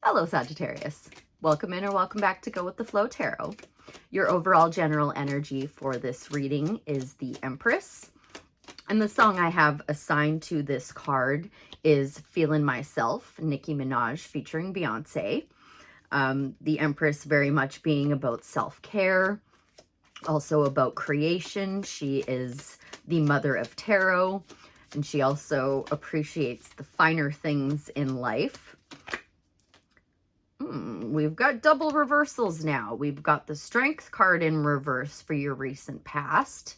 Hello, Sagittarius. Welcome in or welcome back to Go With The Flow Tarot. Your overall general energy for this reading is the Empress. And the song I have assigned to this card is Feelin' Myself, Nicki Minaj featuring Beyonce. The Empress very much being about self-care, also about creation. She is the mother of tarot, and she also appreciates the finer things in life. We've got double reversals now. We've got the Strength card in reverse for your recent past.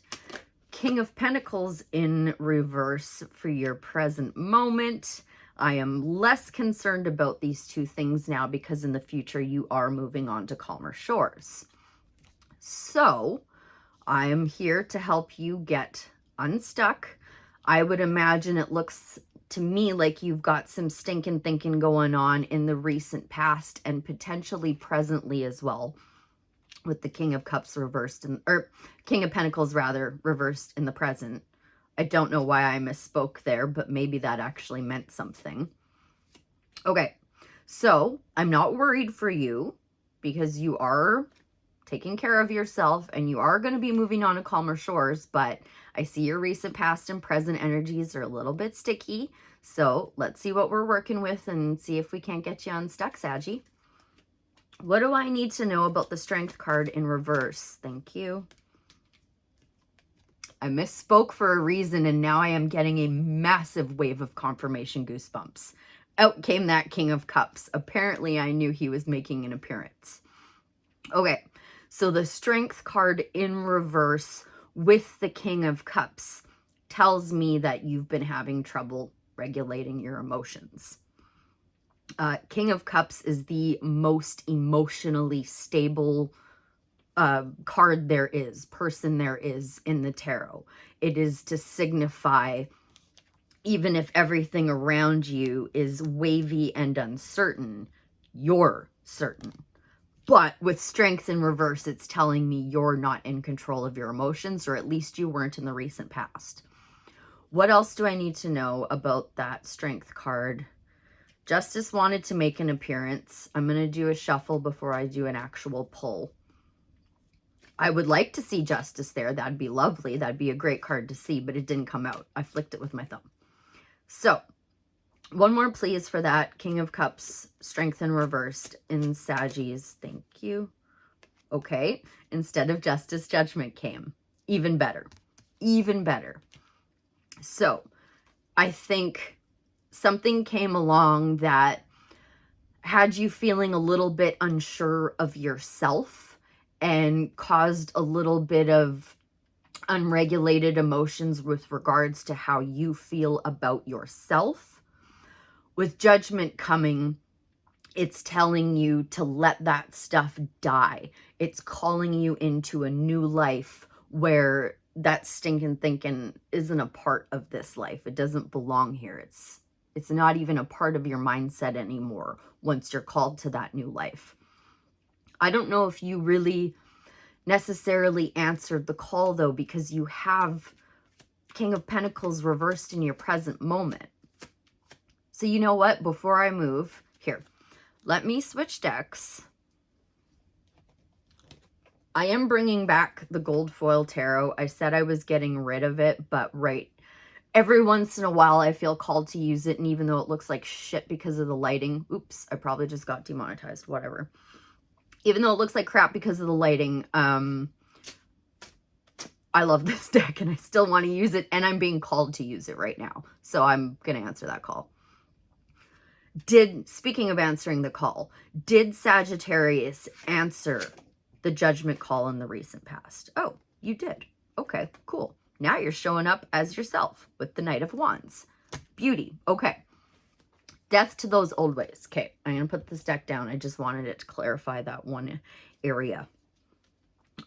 King of Pentacles in reverse for your present moment. I am less concerned about these two things now because in the future you are moving on to calmer shores. So I am here to help you get unstuck. I would imagine it looks to me like you've got some stinking thinking going on in the recent past and potentially presently as well, with the King of Cups reversed, or King of Pentacles rather, reversed in the present. I don't know why I misspoke there, but maybe that actually meant something. Okay, so I'm not worried for you because you are taking care of yourself and you are going to be moving on to calmer shores, but I see your recent past and present energies are a little bit sticky. So let's see what we're working with and see if we can't get you unstuck, Saggy. What do I need to know about the Strength card in reverse? Thank you. I misspoke for a reason, and now I am getting a massive wave of confirmation goosebumps. Out came that King of Cups. Apparently, I knew he was making an appearance. Okay, so the Strength card in reverse with the King of Cups tells me that you've been having trouble regulating your emotions. King of Cups is the most emotionally stable card there is, person there is in the tarot. It is to signify, even if everything around you is wavy and uncertain, you're certain. But with Strength in reverse, it's telling me you're not in control of your emotions, or at least you weren't in the recent past. What else do I need to know about that Strength card? Justice wanted to make an appearance. I'm going to do a shuffle before I do an actual pull. I would like to see Justice there. That'd be lovely. That'd be a great card to see, but it didn't come out. I flicked it with my thumb. So, one more please for that King of Cups, Strength in reversed in Saggies. Thank you. Okay. Instead of Justice, Judgment came. Even better. Even better. So, I think something came along that had you feeling a little bit unsure of yourself and caused a little bit of unregulated emotions with regards to how you feel about yourself. With Judgment coming, it's telling you to let that stuff die. It's calling you into a new life where that stinking thinking isn't a part of this life. It doesn't belong here. It's not even a part of your mindset anymore once you're called to that new life. I don't know if you really necessarily answered the call, though, because you have King of Pentacles reversed in your present moment. So you know what? Before I move, here, let me switch decks. I am bringing back the gold foil tarot. I said I was getting rid of it, but every once in a while I feel called to use it, and even though it looks like shit because of the lighting, oops, I probably just got demonetized, whatever. Even though it looks like crap because of the lighting, I love this deck and I still want to use it, and I'm being called to use it right now. So I'm going to answer that call. Speaking of answering the call, did Sagittarius answer the Judgment call in the recent past? Oh, you did. Okay, cool. Now you're showing up as yourself with the Knight of Wands. Beauty. Okay. Death to those old ways. Okay, I'm going to put this deck down. I just wanted it to clarify that one area.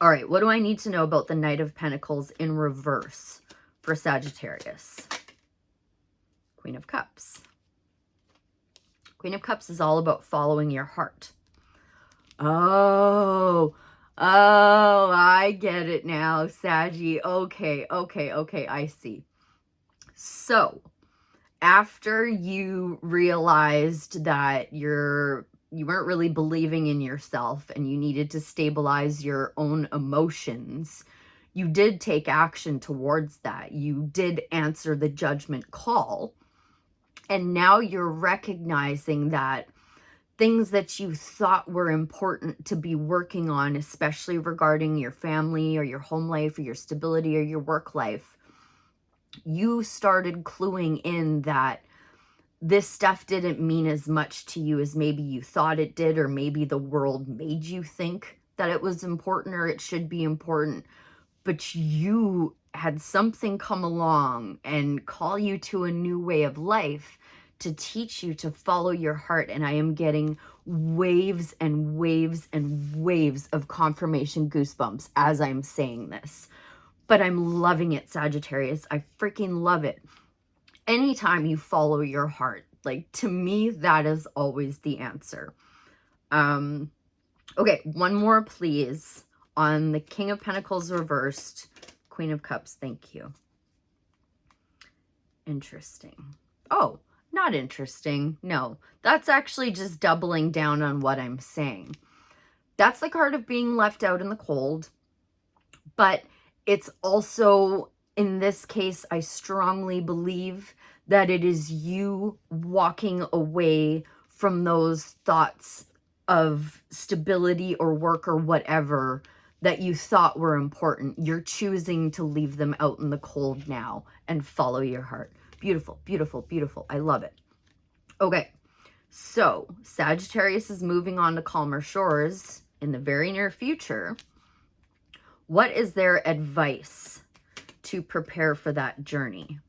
All right, what do I need to know about the Knight of Pentacles in reverse for Sagittarius? Queen of Cups. Queen of Cups is all about following your heart. Oh, I get it now, Saggy. Okay, I see. So, after you realized that your you weren't really believing in yourself and you needed to stabilize your own emotions, you did take action towards that. You did answer the judgment call. And now you're recognizing that things that you thought were important to be working on, especially regarding your family or your home life or your stability or your work life, you started cluing in that this stuff didn't mean as much to you as maybe you thought it did, or maybe the world made you think that it was important or it should be important. But you had something come along and call you to a new way of life to teach you to follow your heart. And I am getting waves and waves and waves of confirmation goosebumps as I'm saying this. But I'm loving it, Sagittarius. I freaking love it. Anytime you follow your heart, like, to me, that is always the answer. Okay, one more, please, on the King of Pentacles reversed, Queen of Cups. Thank you. Interesting. Oh, not interesting. No, that's actually just doubling down on what I'm saying. That's the card of being left out in the cold, but it's also, in this case, I strongly believe that it is you walking away from those thoughts of stability or work or whatever that you thought were important. You're choosing to leave them out in the cold now and follow your heart. Beautiful, beautiful, beautiful. I love it. Okay, so Sagittarius is moving on to calmer shores in the very near future. What is their advice to prepare for that journey?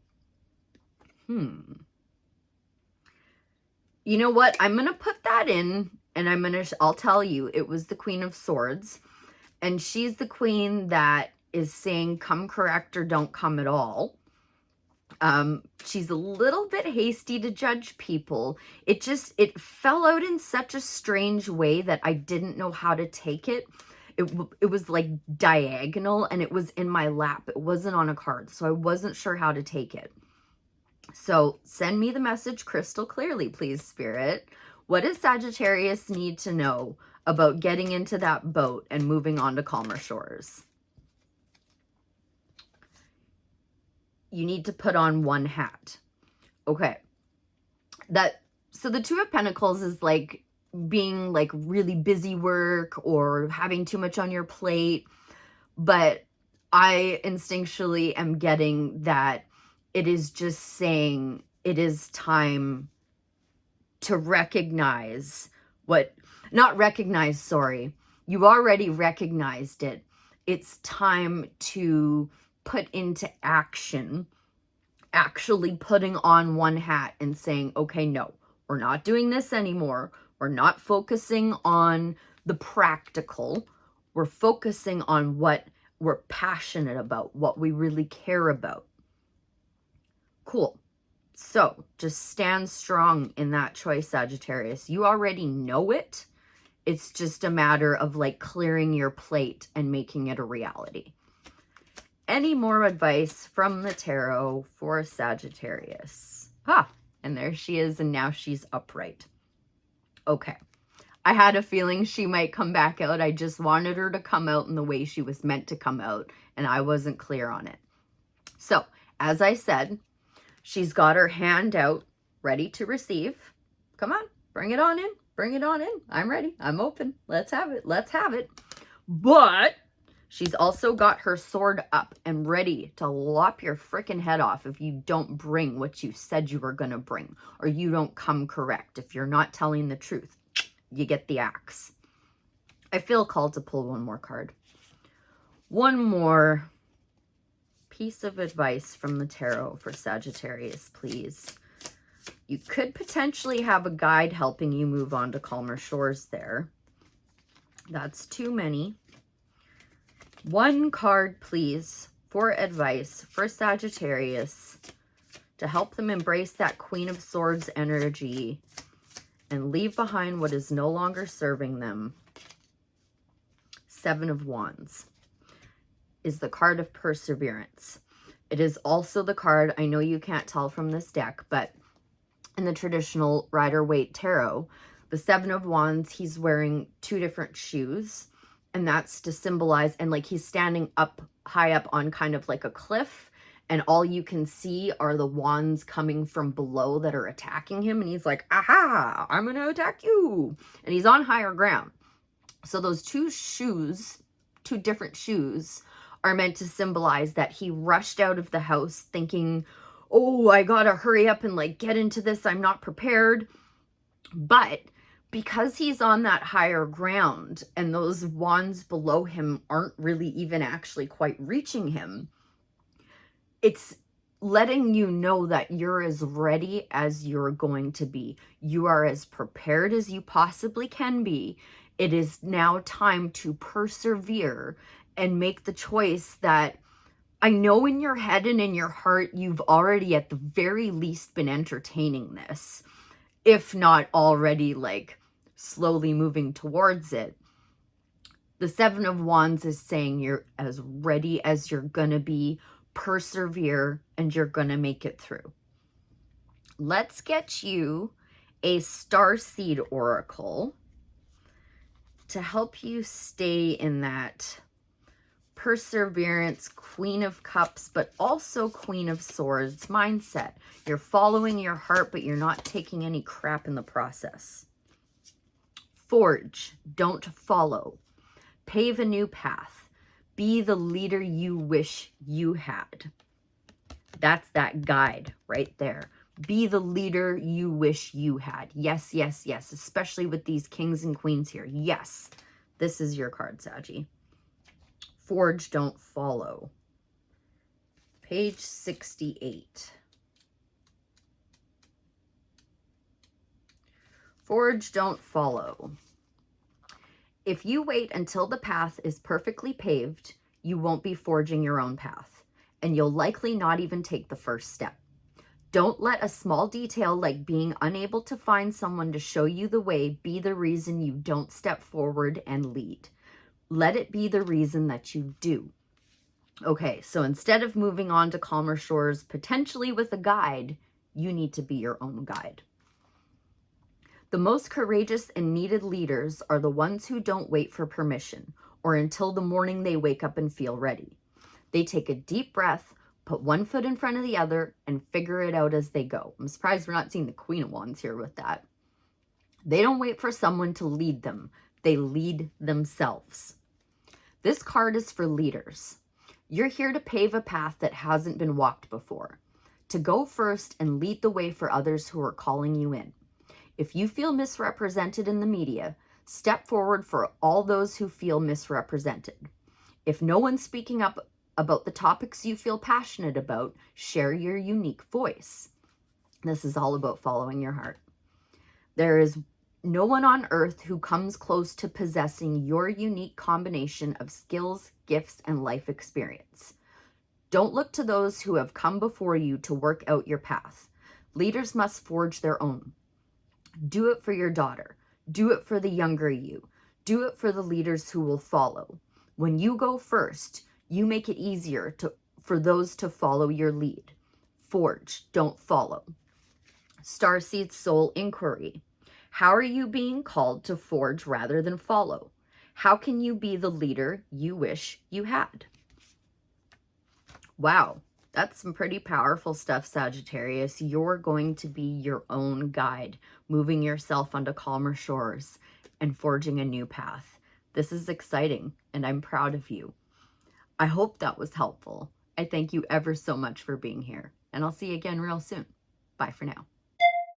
You know what? I'm going to put that in, and I'll tell you, it was the Queen of Swords, and she's the queen that is saying, come correct or don't come at all. She's a little bit hasty to judge people. It fell out in such a strange way that I didn't know how to take it. It was like diagonal, and it was in my lap. It wasn't on a card, so I wasn't sure how to take it. So send me the message crystal clearly, please, Spirit. What does Sagittarius need to know about getting into that boat and moving on to calmer shores? You need to put on one hat. Okay. So the Two of Pentacles is like being like really busy work or having too much on your plate. But I instinctually am getting that it is just saying it is time to recognize sorry. You already recognized it. It's time to put into action, actually putting on one hat and saying, okay, no, we're not doing this anymore. We're not focusing on the practical. We're focusing on what we're passionate about, what we really care about. Cool. So just stand strong in that choice, Sagittarius. You already know it. It's just a matter of like clearing your plate and making it a reality. Any more advice from the tarot for Sagittarius? And there she is, and now she's upright. Okay. I had a feeling she might come back out. I just wanted her to come out in the way she was meant to come out, and I wasn't clear on it. So, as I said, she's got her hand out, ready to receive. Come on, bring it on in. Bring it on in. I'm ready. I'm open. Let's have it. Let's have it. But she's also got her sword up and ready to lop your freaking head off if you don't bring what you said you were going to bring, or you don't come correct. If you're not telling the truth, you get the axe. I feel called to pull one more card. One more piece of advice from the tarot for Sagittarius, please. You could potentially have a guide helping you move on to calmer shores there. That's too many. One card, please, for advice for Sagittarius to help them embrace that Queen of Swords energy and leave behind what is no longer serving them. Seven of Wands is the card of perseverance. It is also the card, I know you can't tell from this deck, but in the traditional Rider-Waite tarot, The Seven of Wands, he's wearing 2 different shoes, and that's to symbolize, and like he's standing up high up on kind of like a cliff, and all you can see are the wands coming from below that are attacking him, and he's like, aha, I'm gonna attack you, and he's on higher ground. So those 2 different shoes are meant to symbolize that he rushed out of the house thinking, oh, I gotta hurry up and like get into this, I'm not prepared. But because he's on that higher ground and those wands below him aren't really even actually quite reaching him, it's letting you know that you're as ready as you're going to be. You are as prepared as you possibly can be. It is now time to persevere and make the choice that I know in your head and in your heart, you've already at the very least been entertaining this, if not already like slowly moving towards it. The Seven of Wands is saying you're as ready as you're gonna be, persevere, and you're gonna make it through. Let's get you a starseed oracle to help you stay in that perseverance, Queen of Cups, but also Queen of Swords mindset. You're following your heart, but you're not taking any crap in the process. Forge, don't follow. Pave a new path. Be the leader you wish you had. That's that guide right there. Be the leader you wish you had. Yes, yes, yes. Especially with these kings and queens here. Yes, this is your card, Saggy. Forge, don't follow. Page 68. Forge, don't follow. If you wait until the path is perfectly paved, you won't be forging your own path, and you'll likely not even take the first step. Don't let a small detail like being unable to find someone to show you the way be the reason you don't step forward and lead. Let it be the reason that you do. Okay, so instead of moving on to calmer shores, potentially with a guide, you need to be your own guide. The most courageous and needed leaders are the ones who don't wait for permission or until the morning they wake up and feel ready. They take a deep breath, put one foot in front of the other, and figure it out as they go. I'm surprised we're not seeing the Queen of Wands here with that. They don't wait for someone to lead them. They lead themselves. This card is for leaders. You're here to pave a path that hasn't been walked before, to go first and lead the way for others who are calling you in. If you feel misrepresented in the media, step forward for all those who feel misrepresented. If no one's speaking up about the topics you feel passionate about, share your unique voice. This is all about following your heart. There is no one on earth who comes close to possessing your unique combination of skills, gifts, and life experience. Don't look to those who have come before you to work out your path. Leaders must forge their own. Do it for your daughter. Do it for the younger you. Do it for the leaders who will follow. When you go first, you make it easier for those to follow your lead. Forge, don't follow. Starseed Soul Inquiry. How are you being called to forge rather than follow? How can you be the leader you wish you had? Wow, that's some pretty powerful stuff, Sagittarius. You're going to be your own guide, moving yourself onto calmer shores and forging a new path. This is exciting, and I'm proud of you. I hope that was helpful. I thank you ever so much for being here, and I'll see you again real soon. Bye for now.